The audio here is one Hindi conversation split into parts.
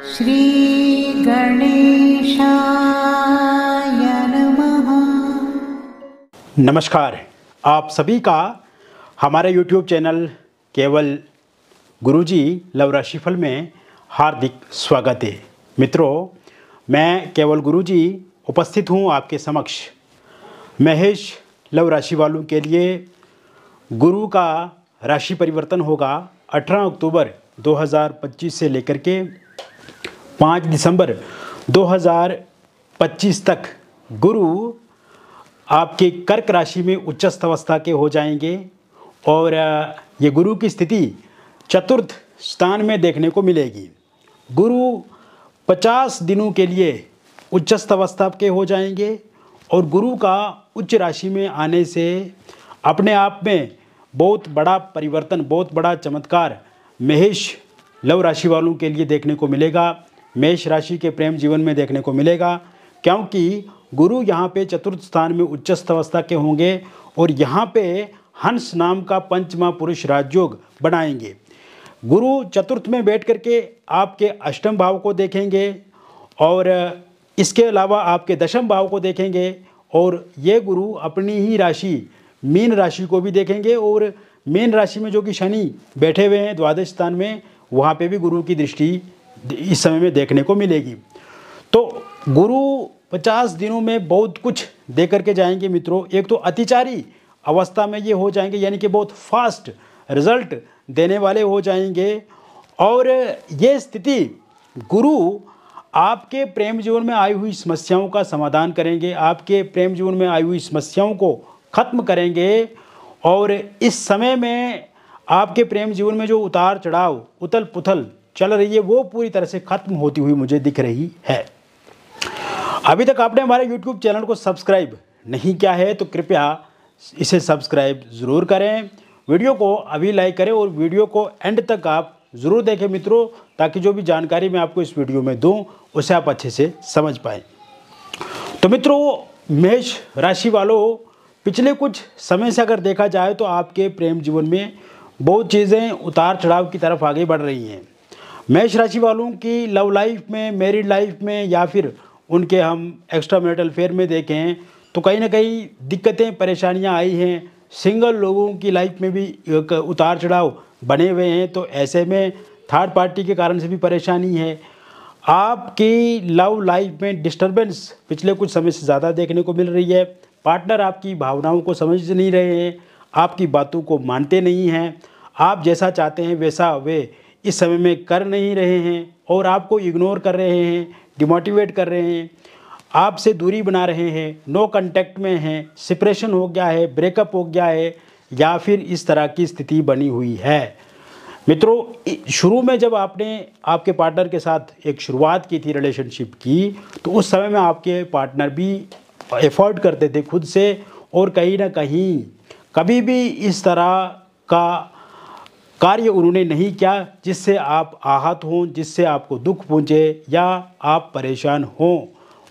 श्री गणेशाय नमः। नमस्कार, आप सभी का हमारे YouTube चैनल केवल गुरुजी लव राशिफल में हार्दिक स्वागत है। मित्रों, मैं केवल गुरुजी उपस्थित हूँ आपके समक्ष। महेश लव राशि वालों के लिए गुरु का राशि परिवर्तन होगा 18 अक्टूबर 2025 से लेकर के 5 दिसंबर 2025 तक गुरु आपके कर्क राशि में उच्चस्थ अवस्था के हो जाएंगे और ये गुरु की स्थिति चतुर्थ स्थान में देखने को मिलेगी। गुरु 50 दिनों के लिए उच्चस्थ अवस्था के हो जाएंगे और गुरु का उच्च राशि में आने से अपने आप में बहुत बड़ा परिवर्तन, बहुत बड़ा चमत्कार मेष लव राशि वालों के लिए देखने को मिलेगा। मेष राशि के प्रेम जीवन में देखने को मिलेगा, क्योंकि गुरु यहाँ पे चतुर्थ स्थान में उच्चस्थ अवस्था के होंगे और यहाँ पे हंस नाम का पंचमा पुरुष राजयोग बनाएंगे। गुरु चतुर्थ में बैठ करके आपके अष्टम भाव को देखेंगे और इसके अलावा आपके दशम भाव को देखेंगे और ये गुरु अपनी ही राशि मीन राशि को भी देखेंगे और मीन राशि में जो कि शनि बैठे हुए हैं द्वादश स्थान में, वहाँ पे भी गुरु की दृष्टि इस समय में देखने को मिलेगी। तो गुरु 50 दिनों में बहुत कुछ दे करके जाएंगे मित्रों। एक तो अतिचारी अवस्था में ये हो जाएंगे, यानी कि बहुत फास्ट रिजल्ट देने वाले हो जाएंगे और ये स्थिति गुरु आपके प्रेम जीवन में आई हुई समस्याओं का समाधान करेंगे, आपके प्रेम जीवन में आई हुई समस्याओं को खत्म करेंगे और इस समय में आपके प्रेम जीवन में जो उतार चढ़ाव, उथल पुथल चल रही है, वो पूरी तरह से खत्म होती हुई मुझे दिख रही है। अभी तक आपने हमारे YouTube चैनल को सब्सक्राइब नहीं किया है तो कृपया इसे सब्सक्राइब ज़रूर करें, वीडियो को अभी लाइक करें और वीडियो को एंड तक आप ज़रूर देखें मित्रों, ताकि जो भी जानकारी मैं आपको इस वीडियो में दूं उसे आप अच्छे से समझ पाएँ। तो मित्रों, मेष राशि वालों, पिछले कुछ समय से अगर देखा जाए तो आपके प्रेम जीवन में बहुत चीज़ें उतार चढ़ाव की तरफ आगे बढ़ रही हैं। मेष राशि वालों की लव लाइफ में, मैरिड लाइफ में या फिर उनके हम एक्स्ट्रा मैरिटल अफेयर में देखें तो कहीं ना कहीं दिक्कतें, परेशानियां आई हैं। सिंगल लोगों की लाइफ में भी उतार चढ़ाव बने हुए हैं, तो ऐसे में थर्ड पार्टी के कारण से भी परेशानी है। आपकी लव लाइफ में डिस्टर्बेंस पिछले कुछ समय से ज़्यादा देखने को मिल रही है। पार्टनर आपकी भावनाओं को समझ नहीं रहे हैं, आपकी बातों को मानते नहीं हैं, आप जैसा चाहते हैं वैसा वे इस समय में कर नहीं रहे हैं और आपको इग्नोर कर रहे हैं, डिमोटिवेट कर रहे हैं, आपसे दूरी बना रहे हैं, नो कांटेक्ट में हैं, सेपरेशन हो गया है, ब्रेकअप हो गया है या फिर इस तरह की स्थिति बनी हुई है। मित्रों, शुरू में जब आपने आपके पार्टनर के साथ एक शुरुआत की थी रिलेशनशिप की, तो उस समय में आपके पार्टनर भी एफर्ट करते थे खुद से और कहीं ना कहीं कभी भी इस तरह का कार्य उन्होंने नहीं किया जिससे आप आहत हों, जिससे आपको दुख पहुँचे या आप परेशान हों,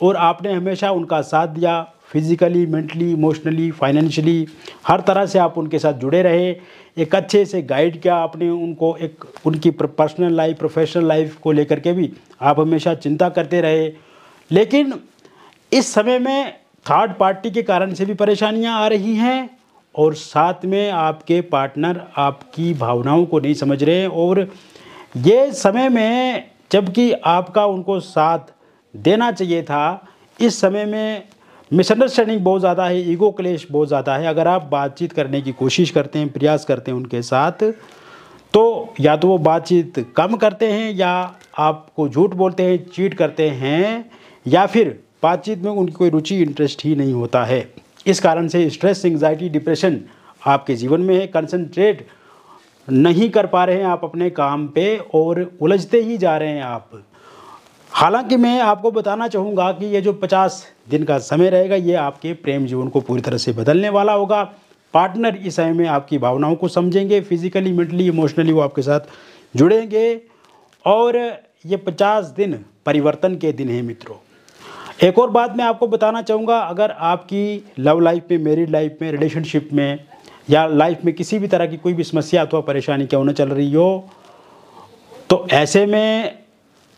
और आपने हमेशा उनका साथ दिया। फिजिकली, मेंटली, इमोशनली, फाइनेंशियली हर तरह से आप उनके साथ जुड़े रहे, एक अच्छे से गाइड किया आपने उनको, एक उनकी पर्सनल लाइफ, प्रोफेशनल लाइफ को लेकर के भी आप हमेशा चिंता करते रहे। लेकिन इस समय में थर्ड पार्टी के कारण से भी परेशानियां आ रही हैं और साथ में आपके पार्टनर आपकी भावनाओं को नहीं समझ रहे हैं और ये समय में जबकि आपका उनको साथ देना चाहिए था, इस समय में मिसअंडरस्टैंडिंग बहुत ज़्यादा है, ईगो क्लेश बहुत ज़्यादा है। अगर आप बातचीत करने की कोशिश करते हैं, प्रयास करते हैं उनके साथ, तो या तो वो बातचीत कम करते हैं या आपको झूठ बोलते हैं, चीट करते हैं या फिर बातचीत में उनकी कोई रुचि, इंटरेस्ट ही नहीं होता है। इस कारण से स्ट्रेस, एंग्जाइटी, डिप्रेशन आपके जीवन में है। कंसंट्रेट नहीं कर पा रहे हैं आप अपने काम पे और उलझते ही जा रहे हैं आप। हालांकि मैं आपको बताना चाहूँगा कि ये जो 50 दिन का समय रहेगा, ये आपके प्रेम जीवन को पूरी तरह से बदलने वाला होगा। पार्टनर इस समय में आपकी भावनाओं को समझेंगे, फिजिकली, मेंटली, इमोशनली वो आपके साथ जुड़ेंगे और ये 50 दिन परिवर्तन के दिन हैं मित्रों। एक और बात मैं आपको बताना चाहूँगा, अगर आपकी लव लाइफ में, मैरिड लाइफ में, रिलेशनशिप में या लाइफ में किसी भी तरह की कोई भी समस्या अथवा परेशानी क्यों न चल रही हो, तो ऐसे में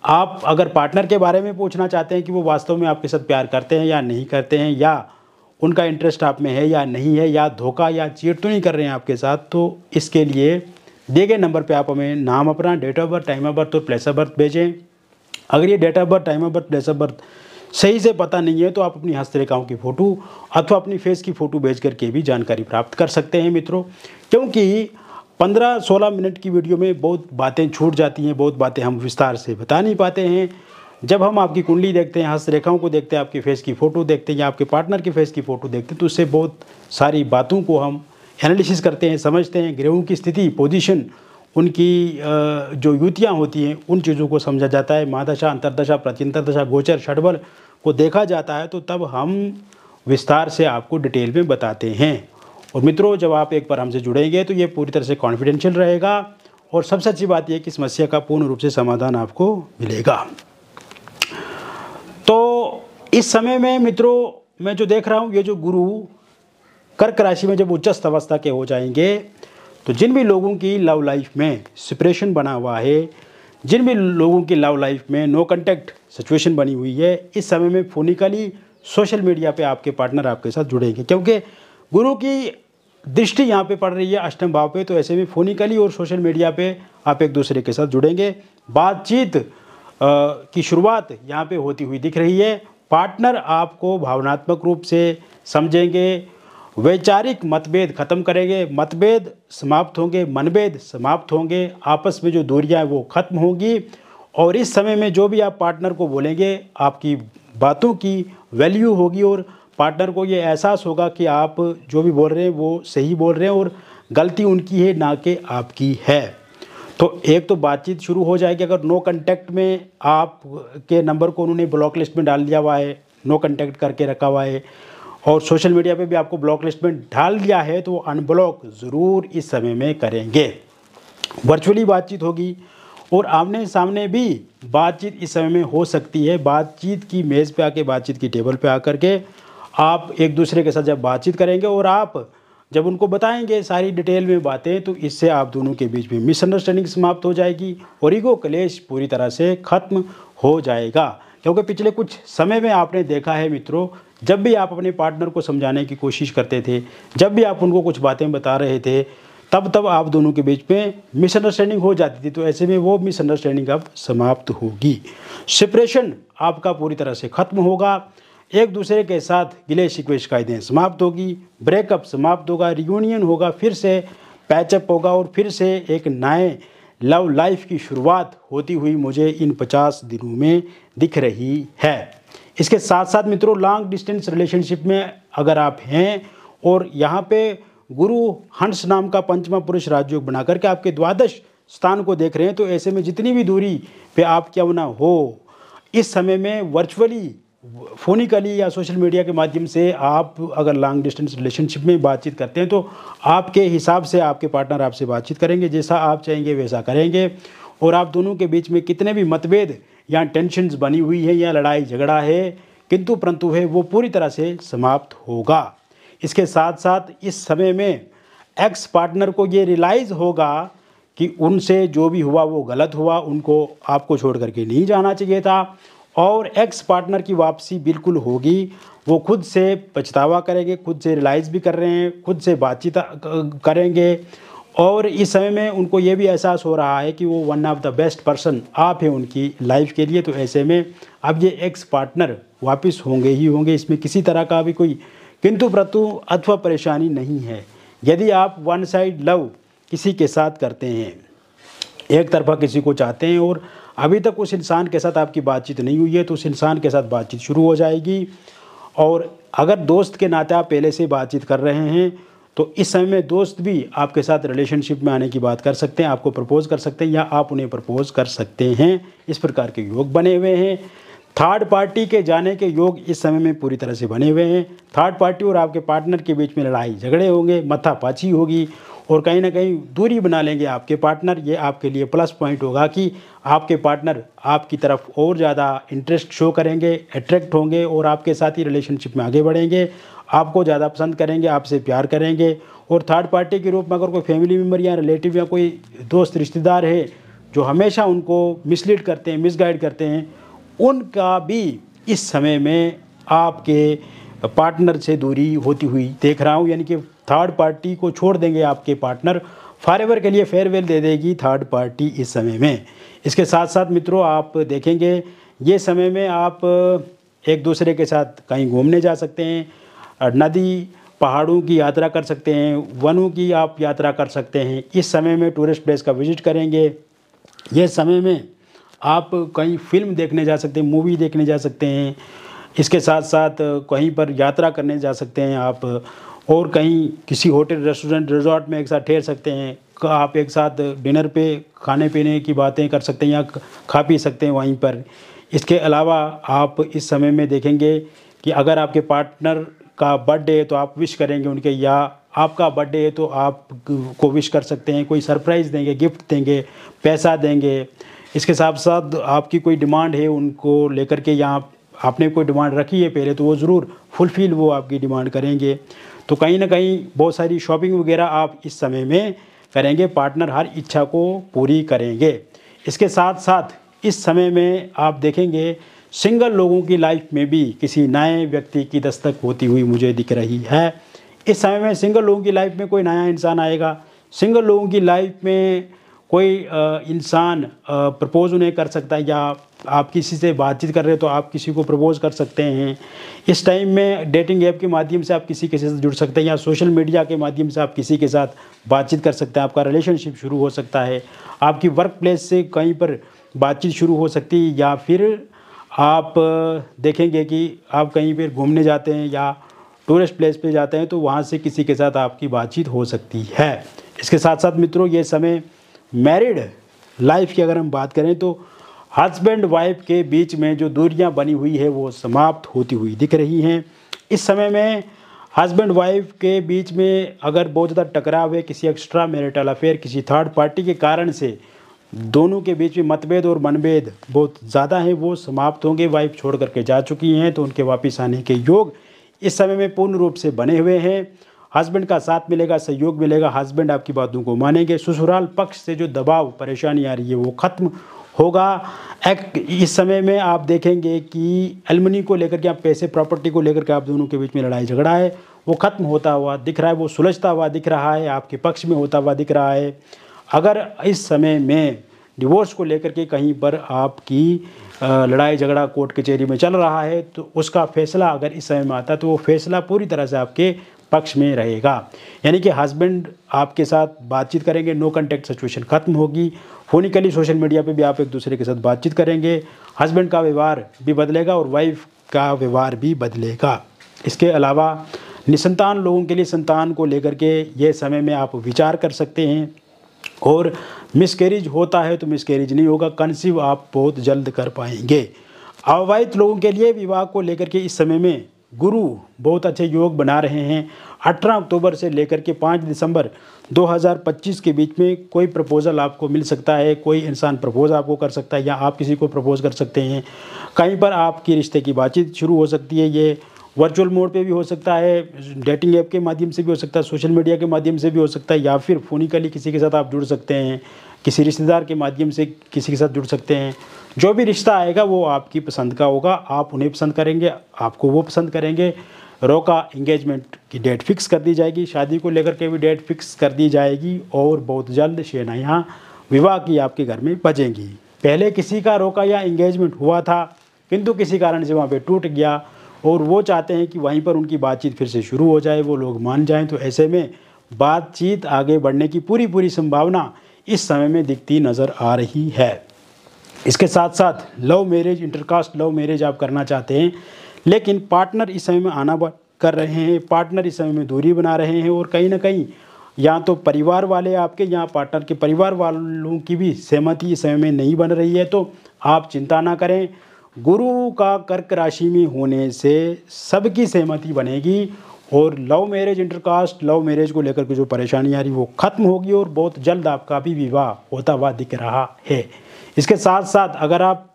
आप अगर पार्टनर के बारे में पूछना चाहते हैं कि वो वास्तव में आपके साथ प्यार करते हैं या नहीं करते हैं, या उनका इंटरेस्ट आप में है या नहीं है, या धोखा या चीट तो नहीं कर रहे हैं आपके साथ, तो इसके लिए दिए गए नंबर पे आप हमें नाम अपना, date of birth, time of birth और प्लेस ऑफ बर्थ भेजें। अगर ये date of birth, time of birth, place of birth सही से पता नहीं है तो आप अपनी हस्तरेखाओं की फ़ोटो अथवा अपनी फेस की फ़ोटो भेज करके भी जानकारी प्राप्त कर सकते हैं मित्रों। क्योंकि 15-16 मिनट की वीडियो में बहुत बातें छूट जाती हैं, बहुत बातें हम विस्तार से बता नहीं पाते हैं। जब हम आपकी कुंडली देखते हैं, हस्तरेखाओं को देखते हैं, आपके फेस की फ़ोटो देखते हैं या आपके पार्टनर के फेस की फ़ोटो देखते हैं, तो उससे बहुत सारी बातों को हम एनालिसिस करते हैं, समझते हैं। ग्रहों की स्थिति, पोजीशन, उनकी जो युतियाँ होती हैं, उन चीज़ों को समझा जाता है। महादशा, अंतरदशा, प्रत्यंतर दशा, गोचर, षडबल को देखा जाता है, तो तब हम विस्तार से आपको डिटेल में बताते हैं। और मित्रों, जब आप एक बार हमसे जुड़ेंगे तो ये पूरी तरह से कॉन्फिडेंशियल रहेगा, और सबसे अच्छी बात यह कि समस्या का पूर्ण रूप से समाधान आपको मिलेगा। तो इस समय में मित्रों, मैं जो देख रहा हूँ, ये जो गुरु कर्क राशि में जब उच्चस्थ अवस्था के हो जाएंगे, तो जिन भी लोगों की लव लाइफ में सेपरेशन बना हुआ है, जिन भी लोगों की लव लाइफ में नो कांटेक्ट सिचुएशन बनी हुई है, इस समय में फोनिकली सोशल मीडिया पे आपके पार्टनर आपके साथ जुड़ेंगे, क्योंकि गुरु की दृष्टि यहाँ पे पड़ रही है अष्टम भाव पे। तो ऐसे में फोनिकली और सोशल मीडिया पे आप एक दूसरे के साथ जुड़ेंगे। बातचीत की शुरुआत यहाँ पे होती हुई दिख रही है। पार्टनर आपको भावनात्मक रूप से समझेंगे, वैचारिक मतभेद खत्म करेंगे, मतभेद समाप्त होंगे, मनभेद समाप्त होंगे, आपस में जो दूरियां हैं वो खत्म होंगी। और इस समय में जो भी आप पार्टनर को बोलेंगे, आपकी बातों की वैल्यू होगी, और पार्टनर को ये एहसास होगा कि आप जो भी बोल रहे हैं वो सही बोल रहे हैं और गलती उनकी है ना कि आपकी है। तो एक तो बातचीत शुरू हो जाएगी। अगर नो कांटेक्ट में आप के नंबर को उन्होंने ब्लॉक लिस्ट में डाल दिया हुआ है, नो कांटेक्ट करके रखा हुआ है, और सोशल मीडिया पे भी आपको ब्लॉक लिस्ट में डाल दिया है, तो अनब्लॉक ज़रूर इस समय में करेंगे। वर्चुअली बातचीत होगी और आमने सामने भी बातचीत इस समय में हो सकती है। बातचीत की मेज़ पे आके, बातचीत की टेबल पे आकर के आप एक दूसरे के साथ जब बातचीत करेंगे और आप जब उनको बताएंगे सारी डिटेल में बातें, तो इससे आप दोनों के बीच में मिसअंडरस्टैंडिंग समाप्त हो जाएगी और ईगो क्लेश पूरी तरह से ख़त्म हो जाएगा। क्योंकि पिछले कुछ समय में आपने देखा है मित्रों, जब भी आप अपने पार्टनर को समझाने की कोशिश करते थे, जब भी आप उनको कुछ बातें बता रहे थे, तब आप दोनों के बीच में मिसअंडरस्टैंडिंग हो जाती थी। तो ऐसे में वो मिसअंडरस्टैंडिंग अब समाप्त होगी। सेपरेशन आपका पूरी तरह से खत्म होगा। एक दूसरे के साथ गिले शिकवे शिकायतें समाप्त होगी, ब्रेकअप समाप्त होगा, रियूनियन होगा, फिर से पैचअप होगा और फिर से एक नए लव लाइफ की शुरुआत होती हुई मुझे इन 50 दिनों में दिख रही है। इसके साथ साथ मित्रों, लॉन्ग डिस्टेंस रिलेशनशिप में अगर आप हैं और यहाँ पे गुरु हंस नाम का पंचमा पुरुष राजयोग बना करके आपके द्वादश स्थान को देख रहे हैं, तो ऐसे में जितनी भी दूरी पे आप क्यों ना हो, इस समय में वर्चुअली, फोनिकली या सोशल मीडिया के माध्यम से आप अगर लॉन्ग डिस्टेंस रिलेशनशिप में बातचीत करते हैं, तो आपके हिसाब से आपके पार्टनर आपसे बातचीत करेंगे, जैसा आप चाहेंगे वैसा करेंगे। और आप दोनों के बीच में कितने भी मतभेद या टेंशन्स बनी हुई है या लड़ाई झगड़ा है, किंतु परंतु है, वो पूरी तरह से समाप्त होगा। इसके साथ साथ इस समय में एक्स पार्टनर को ये रियलाइज़ होगा कि उनसे जो भी हुआ वो गलत हुआ, उनको आपको छोड़ करके नहीं जाना चाहिए था, और एक्स पार्टनर की वापसी बिल्कुल होगी। वो खुद से पछतावा करेंगे, खुद से रियलाइज़ भी कर रहे हैं, खुद से बातचीत करेंगे, और इस समय में उनको ये भी एहसास हो रहा है कि वो one of the best person आप हैं उनकी लाइफ के लिए। तो ऐसे में अब ये एक्स पार्टनर वापस होंगे ही होंगे, इसमें किसी तरह का भी कोई किंतु परंतु अथवा परेशानी नहीं है। यदि आप वन साइड लव किसी के साथ करते हैं, एक तरफा किसी को चाहते हैं और अभी तक उस इंसान के साथ आपकी बातचीत नहीं हुई है, तो उस इंसान के साथ बातचीत शुरू हो जाएगी। और अगर दोस्त के नाते आप पहले से बातचीत कर रहे हैं, तो इस समय में दोस्त भी आपके साथ रिलेशनशिप में आने की बात कर सकते हैं, आपको प्रपोज कर सकते हैं या आप उन्हें प्रपोज कर सकते हैं। इस प्रकार के योग बने हुए हैं। थर्ड पार्टी के जाने के योग इस समय में पूरी तरह से बने हुए हैं। थर्ड पार्टी और आपके पार्टनर के बीच में लड़ाई झगड़े होंगे, माथापाची होगी और कहीं ना कहीं दूरी बना लेंगे आपके पार्टनर। ये आपके लिए प्लस पॉइंट होगा कि आपके पार्टनर आपकी तरफ और ज़्यादा इंटरेस्ट शो करेंगे, अट्रैक्ट होंगे और आपके साथ ही रिलेशनशिप में आगे बढ़ेंगे, आपको ज़्यादा पसंद करेंगे, आपसे प्यार करेंगे। और थर्ड पार्टी के रूप में अगर कोई फैमिली मेम्बर या रिलेटिव या कोई दोस्त रिश्तेदार है, जो हमेशा उनको मिसलीड करते हैं, मिसगाइड करते हैं, उनका भी इस समय में आपके पार्टनर से दूरी होती हुई देख रहा हूँ। यानी कि थर्ड पार्टी को छोड़ देंगे आपके पार्टनर, फॉरएवर के लिए फेयरवेल दे देगी थर्ड पार्टी इस समय में। इसके साथ साथ मित्रों आप देखेंगे ये समय में आप एक दूसरे के साथ कहीं घूमने जा सकते हैं, नदी पहाड़ों की यात्रा कर सकते हैं, वनों की आप यात्रा कर सकते हैं। इस समय में टूरिस्ट प्लेस का विजिट करेंगे। ये समय में आप कहीं फिल्म देखने जा सकते हैं, मूवी देखने जा सकते हैं। इसके साथ साथ कहीं पर यात्रा करने जा सकते हैं आप, और कहीं किसी होटल, रेस्टोरेंट, रिजॉर्ट में एक साथ ठहर सकते हैं। आप एक साथ डिनर पे खाने पीने की बातें कर सकते हैं या खा पी सकते हैं वहीं पर। इसके अलावा आप इस समय में देखेंगे कि अगर आपके पार्टनर का बर्थडे है तो आप विश करेंगे उनके, या आपका बर्थडे है तो आप को विश कर सकते हैं, कोई सरप्राइज़ देंगे, गिफ्ट देंगे, पैसा देंगे। इसके साथ साथ आपकी कोई डिमांड है उनको लेकर के, या आपने कोई डिमांड रखी है पहले तो वो ज़रूर फुलफ़िल वो आपकी डिमांड करेंगे। तो कहीं ना कहीं बहुत सारी शॉपिंग वगैरह आप इस समय में करेंगे, पार्टनर हर इच्छा को पूरी करेंगे। इसके साथ साथ इस समय में आप देखेंगे सिंगल लोगों की लाइफ में भी किसी नए व्यक्ति की दस्तक होती हुई मुझे दिख रही है। इस समय में सिंगल लोगों की लाइफ में कोई नया इंसान आएगा। सिंगल लोगों की लाइफ में कोई इंसान प्रपोज उन्हें कर सकता है, या आप किसी से बातचीत कर रहे हो तो आप किसी को प्रपोज कर सकते हैं। इस टाइम में डेटिंग ऐप के माध्यम से आप किसी के साथ जुड़ सकते हैं, या सोशल मीडिया के माध्यम से आप किसी के साथ बातचीत कर सकते हैं। आपका रिलेशनशिप शुरू हो सकता है। आपकी वर्क प्लेस से कहीं पर बातचीत शुरू हो सकती है, या फिर आप देखेंगे कि आप कहीं पर घूमने जाते हैं या टूरिस्ट प्लेस पे जाते हैं तो वहाँ से किसी के साथ आपकी बातचीत हो सकती है। इसके साथ साथ मित्रों ये समय मैरिड लाइफ की अगर हम बात करें तो हस्बैंड वाइफ के बीच में जो दूरियां बनी हुई है वो समाप्त होती हुई दिख रही हैं। इस समय में हस्बैंड वाइफ के बीच में अगर बहुत ज़्यादा टकराव है, किसी एक्स्ट्रा मैरिटल अफेयर, किसी थर्ड पार्टी के कारण से दोनों के बीच में मतभेद और मनभेद बहुत ज़्यादा हैं, वो समाप्त होंगे। वाइफ छोड़ करके जा चुकी हैं तो उनके वापस आने के योग इस समय में पूर्ण रूप से बने हुए हैं। हस्बैंड का साथ मिलेगा, सहयोग मिलेगा, हस्बैंड आपकी बातों को मानेंगे। ससुराल पक्ष से जो दबाव परेशानी आ रही है वो ख़त्म होगा। इस समय में आप देखेंगे कि एलमनी को लेकर के, आप पैसे प्रॉपर्टी को लेकर के आप दोनों के बीच में लड़ाई झगड़ा है वो ख़त्म होता हुआ दिख रहा है, वो सुलझता हुआ दिख रहा है, आपके पक्ष में होता हुआ दिख रहा है। अगर इस समय में डिवोर्स को लेकर के कहीं पर आपकी लड़ाई झगड़ा कोर्ट कचहरी में चल रहा है तो उसका फैसला अगर इस समय में आता है तो वो फैसला पूरी तरह से आपके पक्ष में रहेगा। यानी कि हस्बैंड आपके साथ बातचीत करेंगे, नो कॉन्टैक्ट सिचुएशन खत्म होगी। फोनिकली सोशल मीडिया पे भी आप एक दूसरे के साथ बातचीत करेंगे। हस्बैंड का व्यवहार भी बदलेगा और वाइफ का व्यवहार भी बदलेगा। इसके अलावा निसंतान लोगों के लिए संतान को लेकर के ये समय में आप विचार कर सकते हैं, और मिसकैरेज होता है तो मिसकैरेज नहीं होगा, कंसीव आप बहुत जल्द कर पाएंगे। अविवाहित लोगों के लिए विवाह को लेकर के इस समय में गुरु बहुत अच्छे योग बना रहे हैं। 18 अक्टूबर से लेकर के 5 दिसंबर 2025 के बीच में कोई प्रपोज़ल आपको मिल सकता है, कोई इंसान प्रपोज आपको कर सकता है, या आप किसी को प्रपोज कर सकते हैं। कहीं पर आपकी रिश्ते की बातचीत शुरू हो सकती है। ये वर्चुअल मोड पे भी हो सकता है, डेटिंग ऐप के माध्यम से भी हो सकता है, सोशल मीडिया के माध्यम से भी हो सकता है, या फिर फोनिकली किसी के साथ आप जुड़ सकते हैं, किसी रिश्तेदार के माध्यम से किसी के साथ जुड़ सकते हैं। जो भी रिश्ता आएगा वो आपकी पसंद का होगा, आप उन्हें पसंद करेंगे, आपको वो पसंद करेंगे। रोका एंगेजमेंट की डेट फिक्स कर दी जाएगी, शादी को लेकर के भी डेट फिक्स कर दी जाएगी, और बहुत जल्द शहनाइयाँ विवाह की आपके घर में बजेंगी। पहले किसी का रोका या एंगेजमेंट हुआ था किंतु किसी कारण से वहाँ पे टूट गया, और वो चाहते हैं कि वहीं पर उनकी बातचीत फिर से शुरू हो जाए, वो लोग मान जाएं। तो ऐसे में बातचीत आगे बढ़ने की पूरी संभावना इस समय में दिखती नज़र आ रही है। इसके साथ साथ love marriage, intercaste love marriage आप करना चाहते हैं, लेकिन पार्टनर इस समय में आना कर रहे हैं, पार्टनर इस समय में दूरी बना रहे हैं, और कहीं ना कहीं या तो परिवार वाले आपके या पार्टनर के परिवार वालों की भी सहमति इस समय में नहीं बन रही है, तो आप चिंता ना करें। गुरु का कर्क राशि में होने से सबकी सहमति बनेगी, और love marriage, intercaste love marriage को लेकर के जो परेशानी आ रही वो ख़त्म होगी, और बहुत जल्द आपका भी विवाह होता हुआ दिख रहा है। इसके साथ साथ अगर आप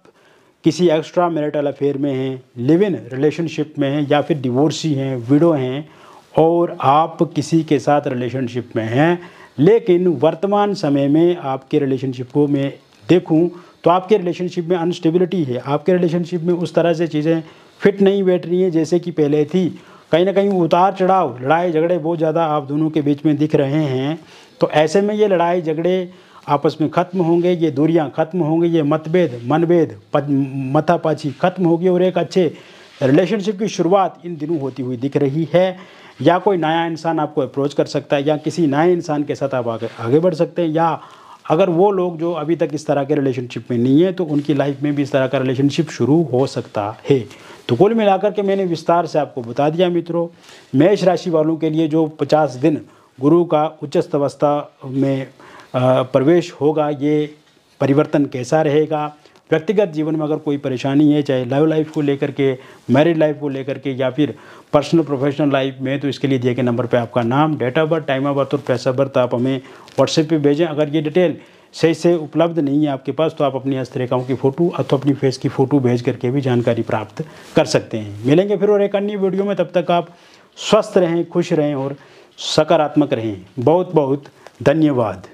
किसी एक्स्ट्रा मैरिटल अफेयर में हैं, लिव इन रिलेशनशिप में हैं, या फिर डिवोर्सी हैं, विडो हैं, और आप किसी के साथ रिलेशनशिप में हैं, लेकिन वर्तमान समय में आपके रिलेशनशिपों में देखूं तो आपके रिलेशनशिप में अनस्टेबिलिटी है, आपके रिलेशनशिप में उस तरह से चीज़ें फिट नहीं बैठ रही हैं जैसे कि पहले थी। कहीं ना कहीं उतार चढ़ाव, लड़ाई झगड़े बहुत ज़्यादा आप दोनों के बीच में दिख रहे हैं। तो ऐसे में ये लड़ाई झगड़े आपस में ख़त्म होंगे, ये दूरियां ख़त्म होंगी, ये मतभेद मनभेद मथापाची ख़त्म होगी और एक अच्छे रिलेशनशिप की शुरुआत इन दिनों होती हुई दिख रही है। या कोई नया इंसान आपको अप्रोच कर सकता है, या किसी नए इंसान के साथ आप आगे बढ़ सकते हैं, या अगर वो लोग जो अभी तक इस तरह के रिलेशनशिप में नहीं है तो उनकी लाइफ में भी इस तरह का रिलेशनशिप शुरू हो सकता है। तो कुल मिलाकर के मैंने विस्तार से आपको बता दिया मित्रों, मेष राशि वालों के लिए जो 50 दिन गुरु का उच्चस्थ अवस्था में प्रवेश होगा, ये परिवर्तन कैसा रहेगा। व्यक्तिगत जीवन में अगर कोई परेशानी है, चाहे लव लाइफ को लेकर के, मैरिड लाइफ को लेकर के, या फिर पर्सनल प्रोफेशनल लाइफ में, तो इसके लिए दिए गए नंबर पे आपका नाम, date of birth, time of birth और प्लेस ऑफ बर्थ आप हमें व्हाट्सएप पे भेजें। अगर ये डिटेल सही से उपलब्ध नहीं है आपके पास तो आप अपनी हस्तरेखाओं की फ़ोटो अथवा अपनी फेस की फ़ोटो भेज करके भी जानकारी प्राप्त कर सकते हैं। मिलेंगे फिर और एक अन्य वीडियो में, तब तक आप स्वस्थ रहें, खुश रहें और सकारात्मक रहें। बहुत बहुत धन्यवाद।